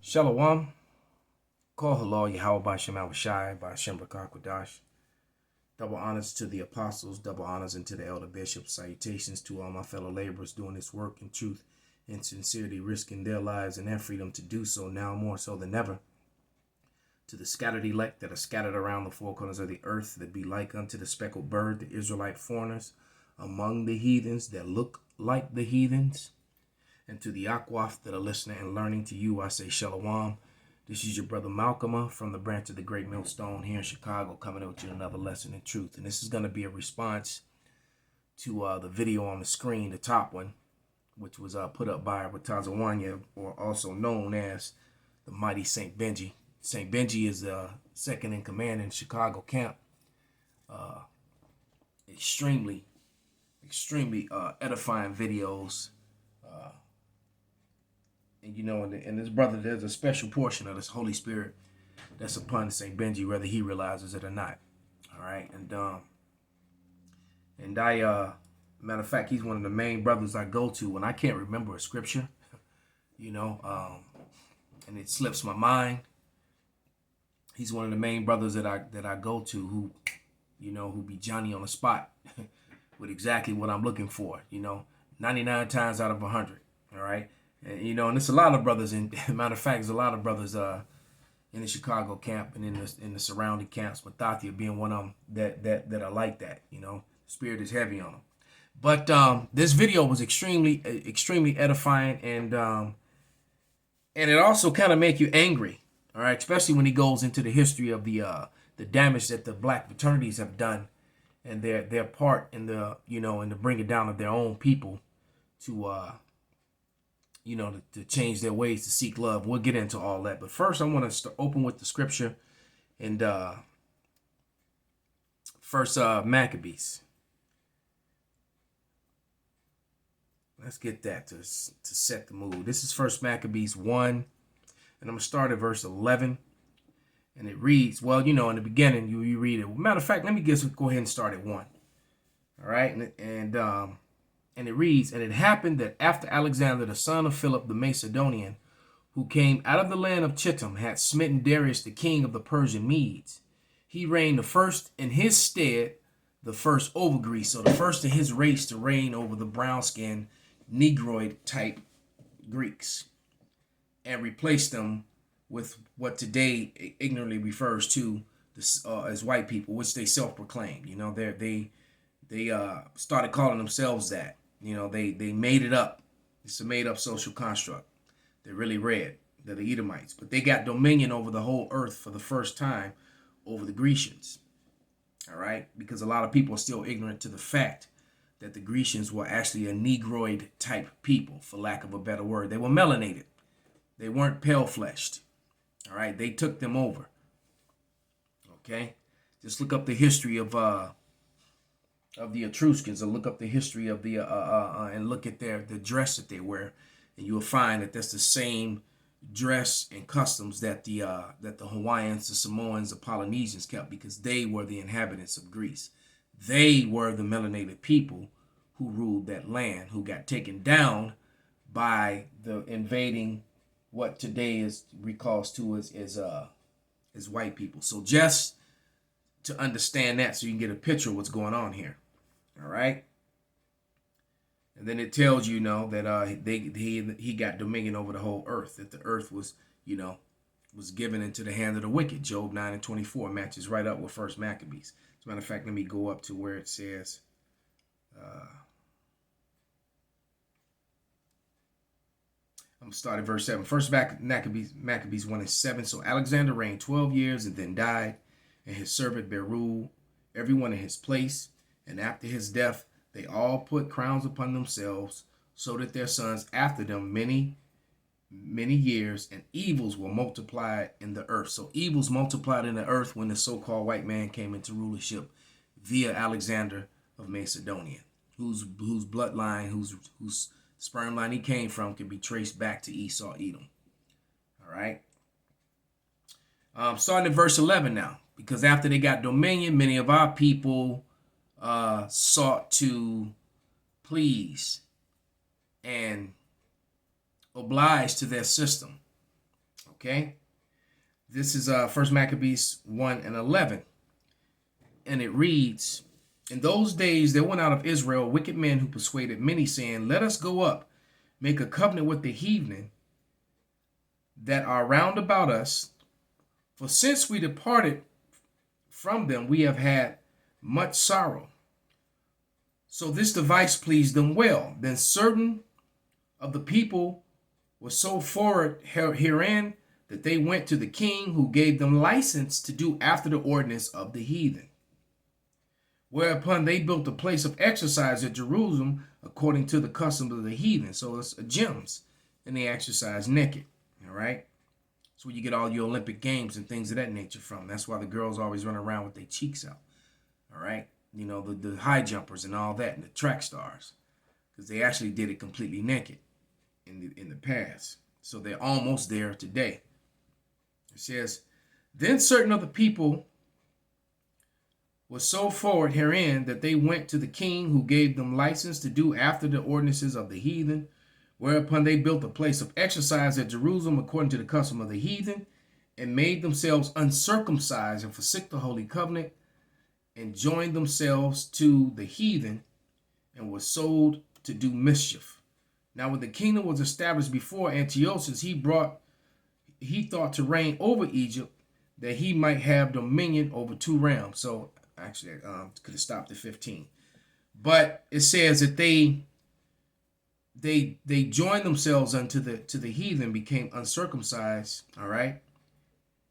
Shalom. Call halal Yahweh by Shem Shai by Shem Brakakwadash. Double honors to the apostles, double honors into the elder bishops. Salutations to all my fellow laborers doing this work in truth and sincerity, risking their lives and their freedom to do so now more so than ever. To the scattered elect that are scattered around the four corners of the earth, that be like unto the speckled bird, the Israelite foreigners among the heathens that look like the heathens. And to the Akwaf that are listening and learning, to you I say Shalom. This is your brother Malcolm from the branch of the Great Millstone here in Chicago, coming out with you another lesson in truth. And this is going to be a response to the video on the screen, the top one, which was put up by Watazawanya, or also known as the mighty St. Benji. St. Benji is second in command in Chicago camp. Extremely edifying videos. And you know, and this brother, there's a special portion of this Holy Spirit that's upon St. Benji, whether he realizes it or not. All right, and I matter of fact, he's one of the main brothers I go to when I can't remember a scripture, you know, and it slips my mind. He's one of the main brothers that I go to who, you know, who be Johnny on the spot with exactly what I'm looking for, you know, 99 times out of 100. All right. And, you know, and there's a lot of brothers in matter of fact, there's a lot of brothers in the Chicago camp and in the surrounding camps, Mathathia being one of them that are like that. You know, spirit is heavy on them. But this video was extremely edifying, and it also kind of make you angry. All right, especially when he goes into the history of the damage that the black fraternities have done and their part in the, you know, in the bringing down of their own people to you know, to change their ways, to seek love. We'll get into all that. But first, I want to open with the scripture and first Maccabees. Let's get that to set the mood. This is first Maccabees 1, and I'm going to start at verse 11. And it reads, well, you know, in the beginning, you read it. Matter of fact, let me just go ahead and start at 1. All right, and it reads, and it happened that after Alexander, the son of Philip the Macedonian, who came out of the land of Chittim, had smitten Darius, the king of the Persian Medes, he reigned the first in his stead, the first over Greece, so the first in his race to reign over the brown-skinned, Negroid type Greeks, and replaced them with what today ignorantly refers to as white people, which they self-proclaim. You know, they started calling themselves that. You know, they made it up. It's a made-up social construct. They're really red. They're the Edomites. But they got dominion over the whole earth for the first time over the Grecians. All right? Because a lot of people are still ignorant to the fact that the Grecians were actually a Negroid type people, for lack of a better word. They were melanated. They weren't pale-fleshed. All right? They took them over. Okay? Just look up the history of the Etruscans, or look up the history of the and look at the dress that they wear, and you will find that that's the same dress and customs that the Hawaiians, the Samoans, the Polynesians kept, because they were the inhabitants of Greece. They were the melanated people who ruled that land, who got taken down by the invading what today is recalls to us as white people. So just to understand that, so you can get a picture of what's going on here. All right. And then it tells you, know, that he got dominion over the whole earth, that the earth was, you know, was given into the hand of the wicked. Job 9:24 matches right up with first Maccabees. As a matter of fact, let me go up to where it says, I'm going to start at verse 7. First Maccabees 1:7. So Alexander reigned 12 years and then died, and his servant bare rule, everyone in his place. And after his death, they all put crowns upon themselves, so that their sons after them many years, and evils were multiplied in the earth. So evils multiplied in the earth when the so-called white man came into rulership via Alexander of Macedonia, whose bloodline, whose sperm line he came from, can be traced back to Esau, Edom. All right. Starting at verse 11 now. Because after they got dominion, many of our people sought to please and oblige to their system. Okay, this is First Maccabees 1:11, and it reads, "In those days there went out of Israel wicked men who persuaded many, saying, Let us go up, make a covenant with the heathen that are round about us. For since we departed from them, we have had much sorrow. So this device pleased them well. Then certain of the people were so forward herein that they went to the king, who gave them license to do after the ordinance of the heathen. Whereupon they built a place of exercise at Jerusalem according to the custom of the heathen." So it's gyms, and they exercise naked. All right. That's where you get all your Olympic games and things of that nature from. That's why the girls always run around with their cheeks out. All right. You know, the high jumpers and all that, and the track stars, because they actually did it completely naked in the past. So they're almost there today. It says, "Then certain of the people was so forward herein that they went to the king, who gave them license to do after the ordinances of the heathen. Whereupon they built a place of exercise at Jerusalem according to the custom of the heathen, and made themselves uncircumcised, and forsook the holy covenant, and joined themselves to the heathen, and were sold to do mischief. Now when the kingdom was established before Antiochus, he thought to reign over Egypt, that he might have dominion over two realms." So actually, could have stopped at 15. But it says that they joined themselves unto the heathen, became uncircumcised, all right,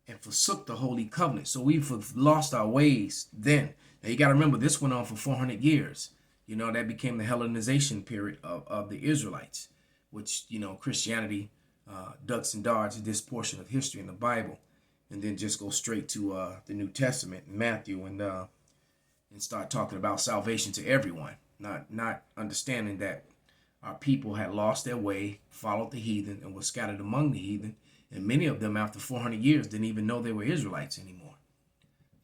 and forsook the holy covenant. So we've lost our ways then. Now you got to remember, this went on for 400 years. You know, that became the Hellenization period of the Israelites, which, you know, Christianity ducks and darts at this portion of history in the Bible, and then just go straight to the New Testament and Matthew, and start talking about salvation to everyone, not understanding that our people had lost their way, followed the heathen, and were scattered among the heathen. And many of them, after 400 years, didn't even know they were Israelites anymore.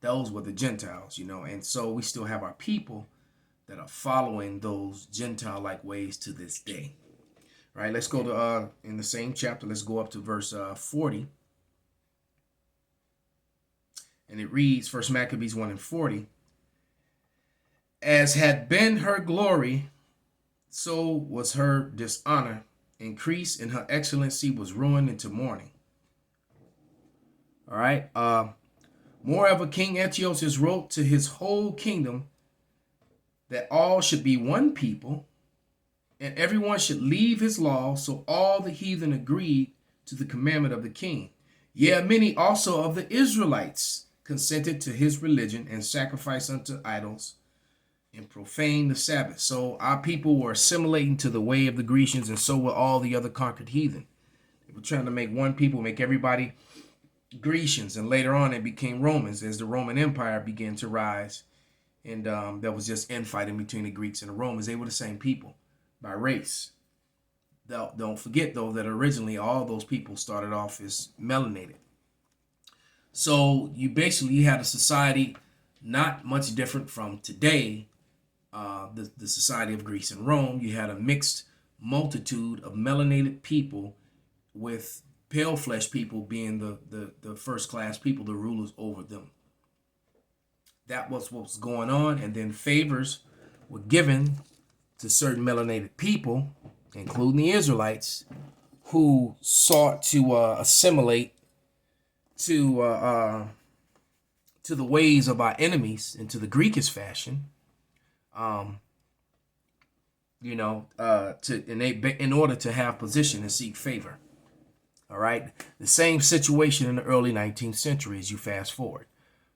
Those were the Gentiles, you know. And so we still have our people that are following those Gentile-like ways to this day. All right, let's go to, in the same chapter, let's go up to verse 40. And it reads, First Maccabees 1:40, "As had been her glory, so was her dishonor increased, and her excellency was ruined into mourning." All right. Moreover, King Antiochus wrote to his whole kingdom that all should be one people, and everyone should leave his law. So all the heathen agreed to the commandment of the king. Yea, many also of the Israelites consented to his religion, and sacrificed unto idols, and profaned the Sabbath. So our people were assimilating to the way of the Grecians, and so were all the other conquered heathen. They were trying to make one people, make everybody Grecians, and later on it became Romans as the Roman Empire began to rise, and there was just infighting between the Greeks and the Romans. They were the same people by race. Don't forget, though, that originally all those people started off as melanated. So you basically had a society not much different from today, the society of Greece and Rome. You had a mixed multitude of melanated people, with pale flesh people being the first class people, the rulers over them. That was what was going on. And then favors were given to certain melanated people, including the Israelites, who sought to assimilate to the ways of our enemies, into the Greekish fashion, in order to have position and seek favor. All right, the same situation in the early 19th century as you fast forward.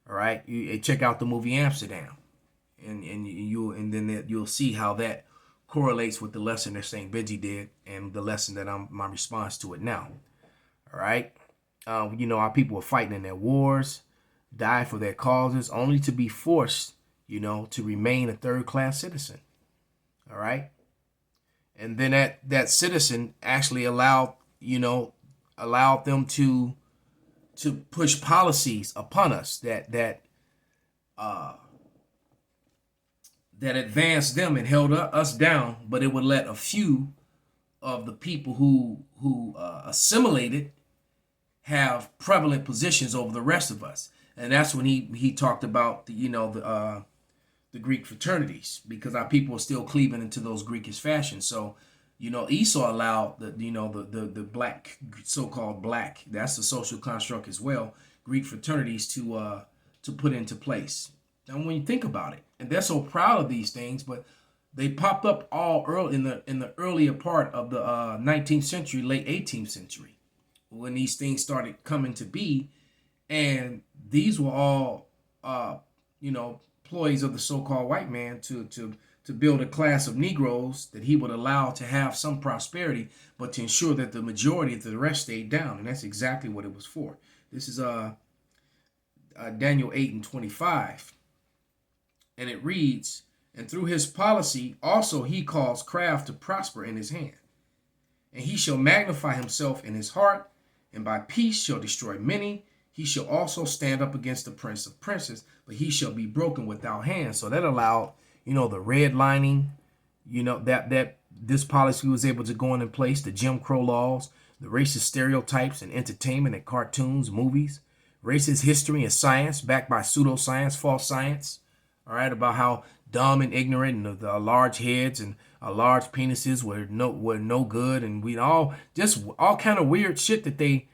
All right, you check out the movie Amsterdam, and then you'll see how that correlates with the lesson that St. Benji did, and the lesson that my response to it now. All right, our people were fighting in their wars, died for their causes, only to be forced, to remain a third-class citizen. All right, and then that citizen actually allowed them to push policies upon us that advanced them and held us down, but it would let a few of the people who assimilated have prevalent positions over the rest of us. And that's when he talked about the Greek fraternities, because our people are still cleaving into those Greekish fashions. So, Esau allowed the black, so-called black, that's the social construct as well, Greek fraternities to put into place. And when you think about it, and they're so proud of these things, but they popped up all early in the earlier part of the 19th century, late 18th century, when these things started coming to be. And these were all ploys of the so-called white man to build a class of Negroes that he would allow to have some prosperity, but to ensure that the majority of the rest stayed down. And that's exactly what it was for. This is Daniel 8:25. And it reads, "And through his policy also he caused craft to prosper in his hand. And he shall magnify himself in his heart, and by peace shall destroy many. He shall also stand up against the prince of princes, but he shall be broken without hands." So that allowed, the redlining, that this policy was able to go in place, the Jim Crow laws, the racist stereotypes and entertainment and cartoons, movies, racist history and science backed by pseudoscience, false science, all right, about how dumb and ignorant and the large heads and large penises were no good, and we all kind of weird shit that they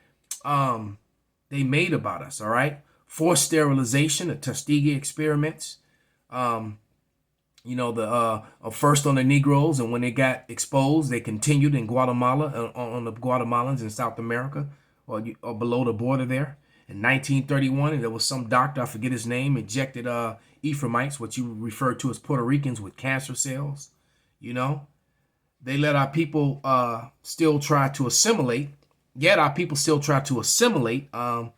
made about us, all right? Forced sterilization, the Tuskegee experiments, first on the Negroes, and when they got exposed, they continued in Guatemala, on the Guatemalans in South America, or below the border there. In 1931, there was some doctor, I forget his name, injected Ephraimites, what you refer to as Puerto Ricans, with cancer cells. They let our people still try to assimilate. Yet our people still try to assimilate, through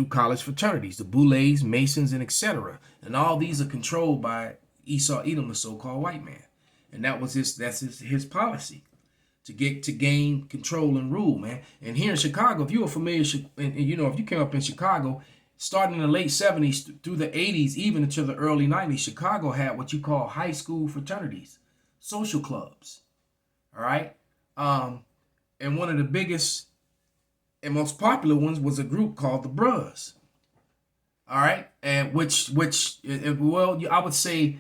college fraternities, the Boulets, Masons, and etc. And all these are controlled by Esau Edom, the so-called white man. And that's his policy, to gain control and rule, man. And here in Chicago, if you were familiar, if you came up in Chicago, starting in the late 70s through the 80s, even into the early 90s, Chicago had what you call high school fraternities, social clubs. All right. And one of the biggest and most popular ones was a group called the Bros. All right. And which I would say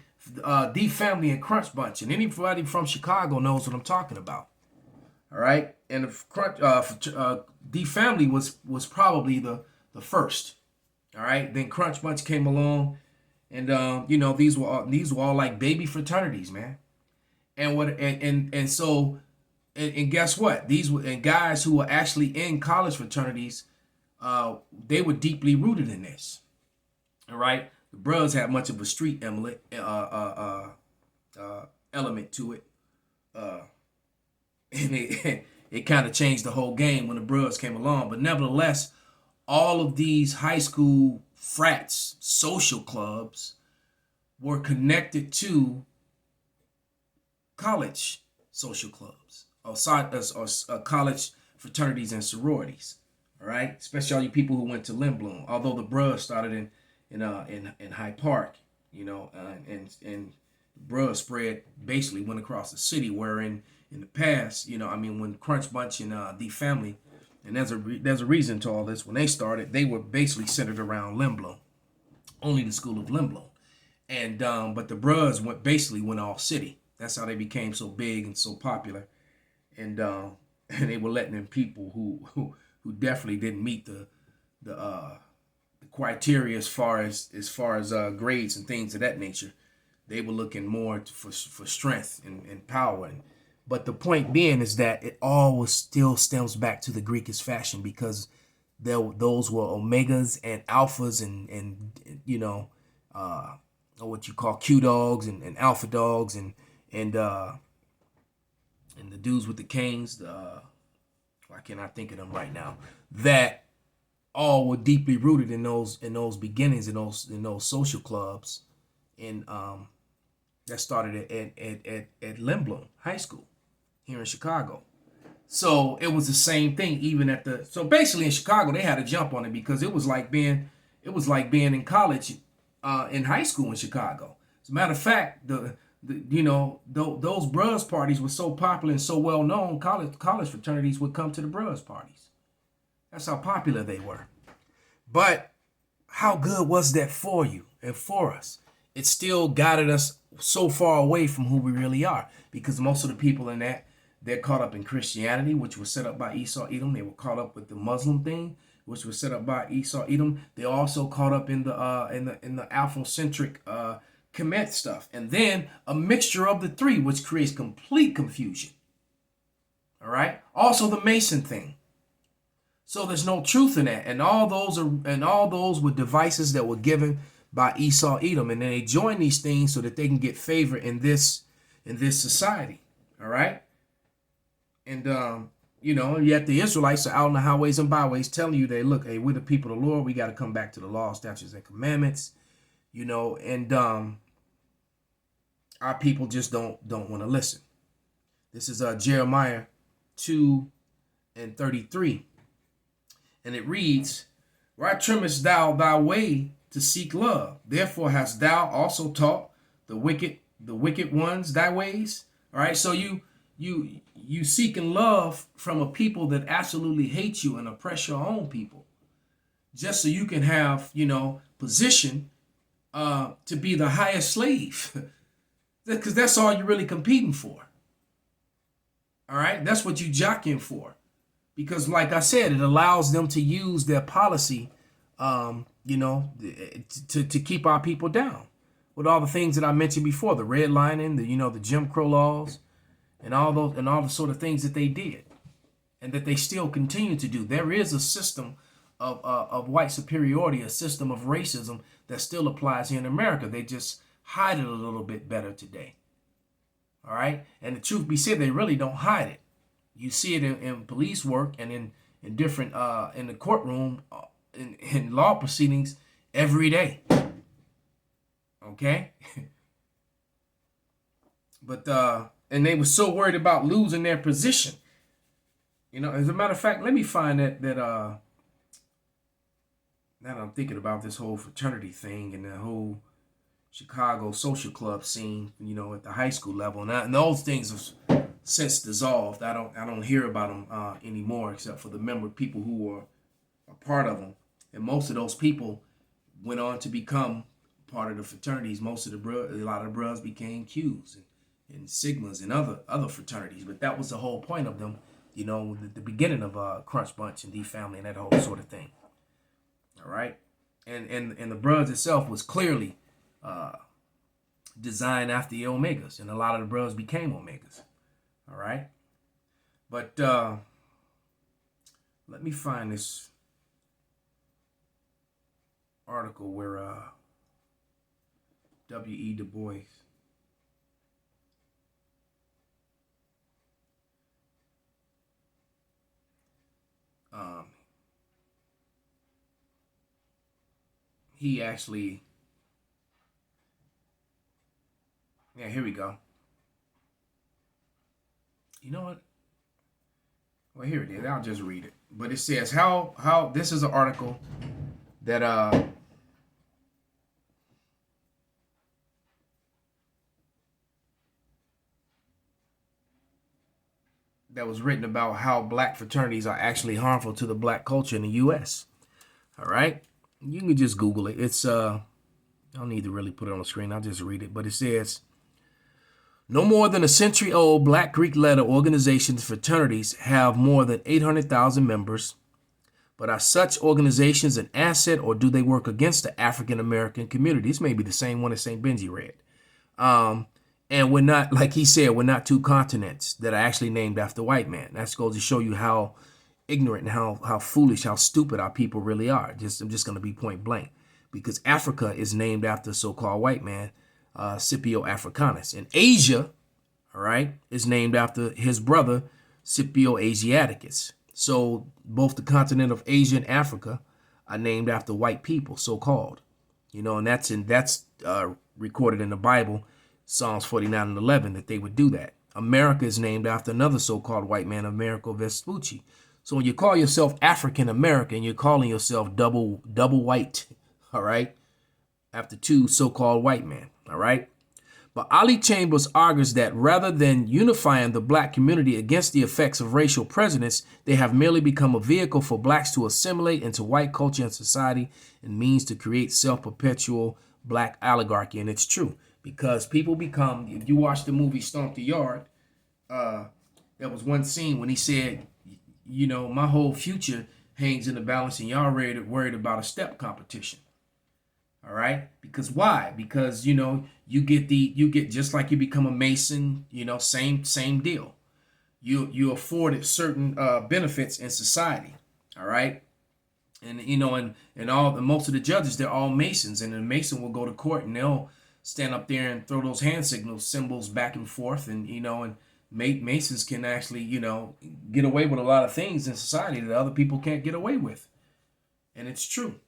D Family and Crunch Bunch. And anybody from Chicago knows what I'm talking about. All right. And D Family was probably the first. All right. Then Crunch Bunch came along, and these were all like baby fraternities, man. And so guess what? These were guys who were actually in college fraternities. They were deeply rooted in this. All right. The Bros had much of a street element to it. And it kind of changed the whole game when the Bros came along. But nevertheless, all of these high school frats, social clubs, were connected to college social clubs or college fraternities and sororities. All right, especially all you people who went to Lindblom. Although the Bros started in Hyde Park, and Bros spread basically went across the city. Where in the past, when Crunch Bunch and D Family, and there's a reason to all this. When they started, they were basically centered around Lindblom, only the school of Lindblom, and but the Bros went all city. That's how they became so big and so popular, and they were letting in people who definitely didn't meet the criteria as far as grades and things of that nature. They were looking more for strength and power. But the point being is that it always still stems back to the Greekish fashion, because those were omegas and alphas and what you call Q dogs and alpha dogs and the dudes with the canes. Why can't I think of them right now? That all were deeply rooted in those beginnings, in those social clubs, and that started at Lindblom High School here in Chicago. So it was the same thing even so basically in Chicago they had a jump on it, because it was like being in college, in high school in Chicago. As a matter of fact, those Bros parties were so popular and so well known, college fraternities would come to the Bros parties. That's how popular they were. But how good was that for you and for us? It still guided us so far away from who we really are, because most of the people in that, they're caught up in Christianity, which was set up by Esau Edom. They were caught up with the Muslim thing, which was set up by Esau Edom. They also caught up in the Afrocentric Kemet stuff, and then a mixture of the three, which creates complete confusion. All right. Also the Mason thing. So there's no truth in that, and all those were devices that were given by Esau Edom, and then they join these things so that they can get favor in this society. All right. And yet the Israelites are out on the highways and byways telling you, they look, hey, we're the people of the Lord. We got to come back to the law, statutes, and commandments. And our people just don't want to listen. This is Jeremiah 2:33. And it reads, why trimmest thou thy way to seek love? Therefore hast thou also taught the wicked ones thy ways. All right. So you seeking love from a people that absolutely hate you and oppress your own people, just so you can have, position to be the highest slave. Because that's all you're really competing for. All right. That's what you jockeying for. Because, like I said, it allows them to use their policy, to keep our people down. With all the things that I mentioned before, the redlining, the Jim Crow laws, and all the sort of things that they did, and that they still continue to do. There is a system of white superiority, a system of racism that still applies here in America. They just hide it a little bit better today. All right, and the truth be said, they really don't hide it. You see it in police work and in different in the courtroom, in law proceedings every day. Okay. But and they were so worried about losing their position. As a matter of fact, let me find that now that I'm thinking about this whole fraternity thing and the whole Chicago social club scene, at the high school level, and those things have since dissolved. I don't hear about them anymore, except for the people who were a part of them, and most of those people went on to become part of the fraternities. A lot of the bros became Qs and Sigmas and other fraternities, but that was the whole point of them. The beginning of Crunch Bunch and D Family and that whole sort of thing. All right, and the bros itself was clearly designed after the Omegas, and a lot of the bros became Omegas. All right. But let me find this article where W.E. Du Bois he actually, here we go. You know what? Well, here it is. I'll just read it. But it says how this is an article that that was written about how black fraternities are actually harmful to the black culture in the U.S. All right, you can just Google it. It's I don't need to really put it on the screen. I'll just read it. But it says, no more than a century-old Black Greek letter organizations, fraternities, have more than 800,000 members. But are such organizations an asset, or do they work against the African-American community? This may be the same one that St. Benji read. And we're not, like he said, we're not two continents that are actually named after white man. That goes to show you how ignorant and how foolish, how stupid our people really are. I'm just going to be point blank. Because Africa is named after so-called white man, Scipio Africanus. And Asia, all right, is named after his brother, Scipio Asiaticus. So both the continent of Asia and Africa are named after white people, so-called. And that's recorded in the Bible, Psalms 49 and 11, that they would do that. America is named after another so-called white man, Amerigo Vespucci. So when you call yourself African American, you're calling yourself double white, all right, after two so-called white men, all right? But Ali Chambers argues that rather than unifying the black community against the effects of racial prejudice, they have merely become a vehicle for blacks to assimilate into white culture and society and means to create self-perpetual black oligarchy. And it's true, because people become, if you watch the movie Stomp the Yard, there was one scene when he said, you know, my whole future hangs in the balance and y'all worried about a step competition. All right, because why? Because, you know, you get just like you become a Mason, you know, same deal. You afforded certain benefits in society. All right, and you know, and most of the judges, they're all Masons, and a Mason will go to court and they'll stand up there and throw those hand signals symbols back and forth, and you know, and Masons can actually, you know, get away with a lot of things in society that other people can't get away with, and it's true.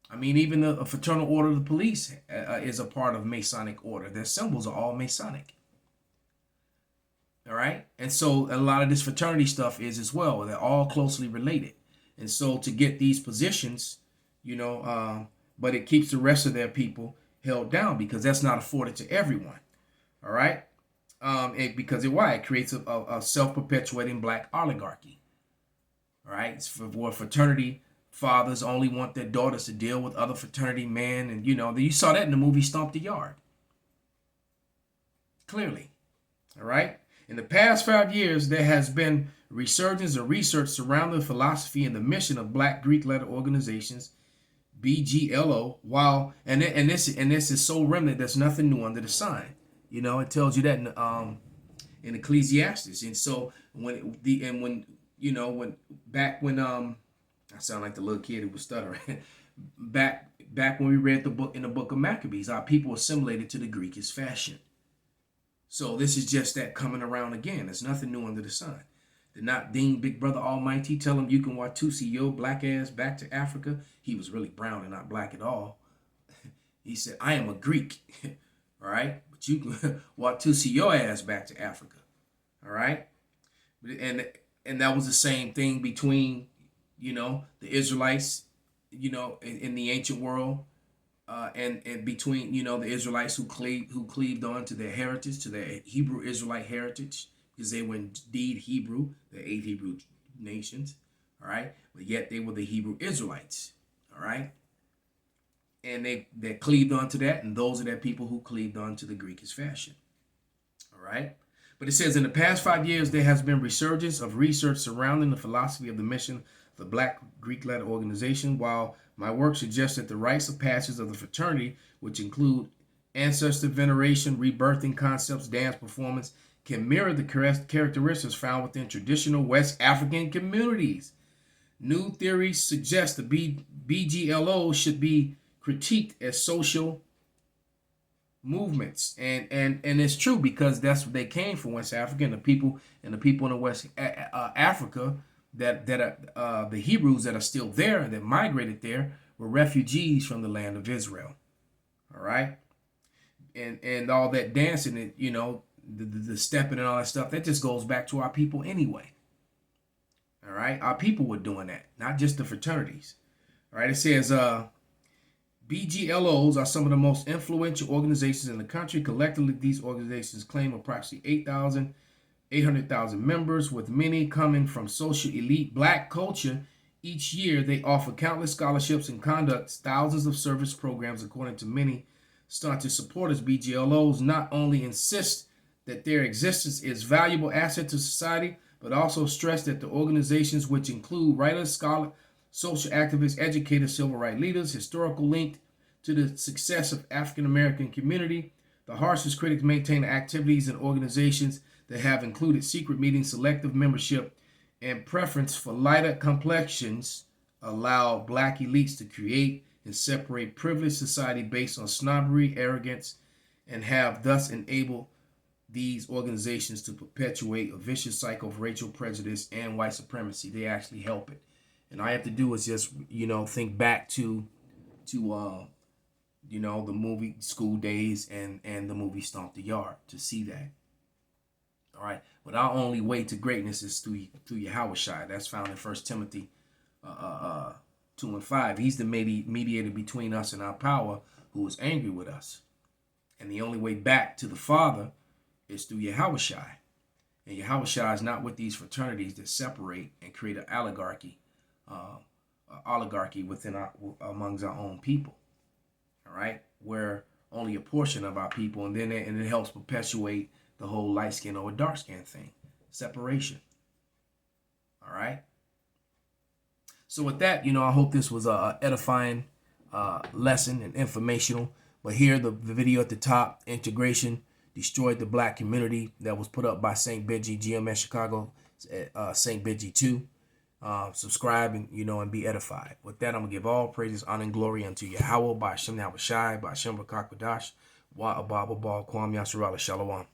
I mean, even a fraternal order of the police is a part of Masonic order. Their symbols are all Masonic. All right? And so a lot of this fraternity stuff is as well. They're all closely related. And so to get these positions, you know, but it keeps the rest of their people held down because that's not afforded to everyone. All right? Because it creates a self-perpetuating black oligarchy. All right? It's for fraternity fathers only want their daughters to deal with other fraternity men. And, you know, you saw that in the movie Stomp the Yard. Clearly. All right. In the past 5 years, there has been resurgence of research surrounding the philosophy and the mission of Black Greek letter organizations, BGLO. And this is so remnant, there's nothing new under the sun. You know, it tells you that in Ecclesiastes. And so when I sound like the little kid who was stuttering. back when we read the book in the book of Maccabees, our people assimilated to the Greekish fashion. So this is just that coming around again. There's nothing new under the sun. Did not Dean Big Brother Almighty tell him you can Watusi your black ass back to Africa? He was really brown and not black at all. He said, I am a Greek. All right? But you can Watusi your ass back to Africa. All right? And that was the same thing between, you know, the Israelites, you know, in the ancient world, and between, you know, the Israelites who cleaved on to their heritage, to their Hebrew Israelite heritage, because they were indeed Hebrew, the 8 Hebrew nations, all right, but yet they were the Hebrew Israelites, all right, and they cleaved on to that, and those are their people who cleaved on to the Greekish fashion, all right. But it says, in the past 5 years, there has been resurgence of research surrounding the philosophy of the mission the Black Greek letter organization. While my work suggests that the rites of passage of the fraternity, which include ancestor veneration, rebirthing concepts, dance performance, can mirror the characteristics found within traditional West African communities. New theories suggest the BGLO should be critiqued as social movements, and it's true, because that's what they came from, West Africa, and the people in the West Africa that are the Hebrews that are still there, that migrated there, were refugees from the land of Israel. All right, and all that dancing, and you know, the stepping and all that stuff, that just goes back to our people anyway. All right, our people were doing that, not just the fraternities. All right, it says BGLOs are some of the most influential organizations in the country. Collectively, these organizations claim approximately 800,000 members, with many coming from social elite black culture. Each year, they offer countless scholarships and conduct thousands of service programs. According to many staunch supporters, BGLOs not only insist that their existence is a valuable asset to society, but also stress that the organizations, which include writers, scholars, social activists, educators, civil rights leaders, historical linked to the success of African American community. The harshest critics maintain activities and organizations that have included secret meetings, selective membership, and preference for lighter complexions allow black elites to create and separate privileged society based on snobbery, arrogance, and have thus enabled these organizations to perpetuate a vicious cycle of racial prejudice and white supremacy. They actually help it. And all I have to do is just, you know, think back to you know, the movie School Days and the movie Stomp the Yard to see that. All right. But our only way to greatness is through Yahushua. That's found in 1 Timothy 2 and 5. He's the mediator between us and our power, who is angry with us. And the only way back to the Father is through Yahushua. And Yahushua is not with these fraternities that separate and create an oligarchy within amongst our own people. All right, where only a portion of our people, and it helps perpetuate the whole light skin or dark skin thing, separation. All right. So with that, I hope this was a edifying lesson and informational. But here, the video at the top, integration destroyed the black community, that was put up by St. Benji, GmsChicago STbenji2. Subscribe and be edified. With that, I'm gonna give all praises, honor, and glory unto Yahweh, by Hashem Yahushai, by Hashem Bakakwadash, Wa Ababa Kwam Yasharala Shalom.